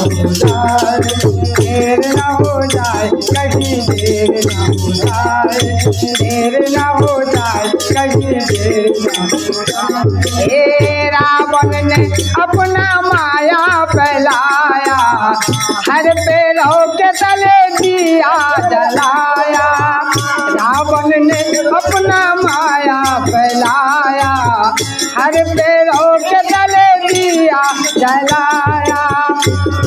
हो जाए, देर न हो जाए, कहीं देर न हो जाए, देर न हो जाए, कहीं देर न हो जाए। हे रावण ने अपना माया फैलाया, हर पेड़ों के तले दिया जलाया। रावण ने अपना माया फैलाया, हर पेड़ों के तले दिया जलाया।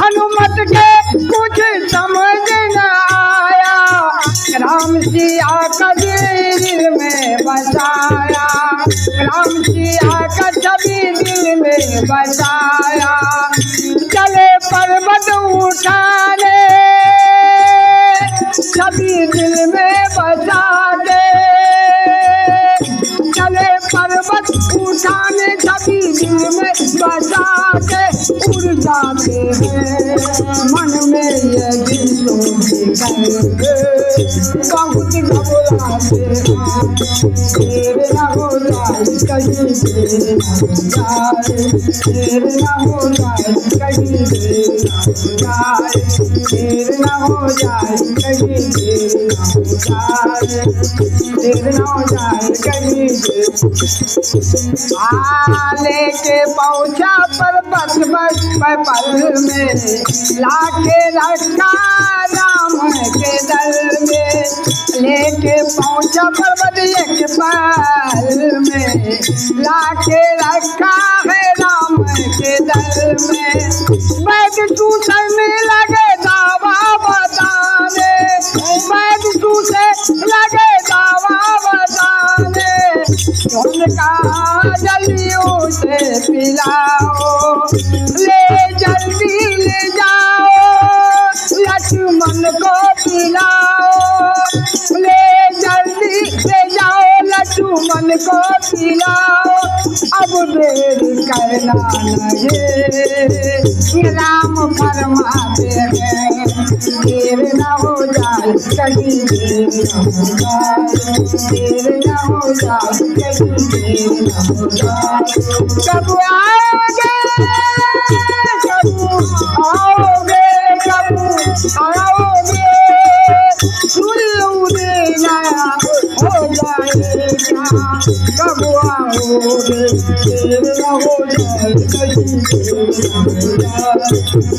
हनुमत के कुछ समझ न आया, राम सिया का दिल में बसाया, राम सिया का छवि दिल में बसाया। चले पर्वत उठाने, छवि दिल में बसा के, चले पर्वत उठाने, छवि दिल में बसा के। उड़ जाते हैं मन में ये दिलों की कहेंगे, बहुत घबराते हैं, देर न हो जाए, कहीं देर न हो जाए, देर न हो जाए, कहीं देर न हो जाए, देर न हो जाए, कहीं देर न हो जाए, देर न हो जाए, कहीं देर। लेके पहुँचा पर्वत पल में, लाके रखा राम के दल में। लेके पहुँचा पर्वत एक पल में, लाके रखा है राम के दल में। बैठ टूटने लगे दावा बताने, बैठ टूटने लगे दावा बताने। उनका जल्दी उसे पिलाओ, ले जल्दी ले जाओ, लक्ष्मण को पिलाओ, ले जल्दी ले जाओ, लक्ष्मण को पिलाओ। अब देर करना नहीं, राम फरमाते हैं, देर न हो जाए, कहीं देर न हो जाए, देर न हो जाए, कहीं देर न हो जाए। कब आओगे, कब आओगे, कब आओगे, सुल्लू नया हो जाएगा। कब आओगे, देर न हो जाए, कहीं देर न हो जाए।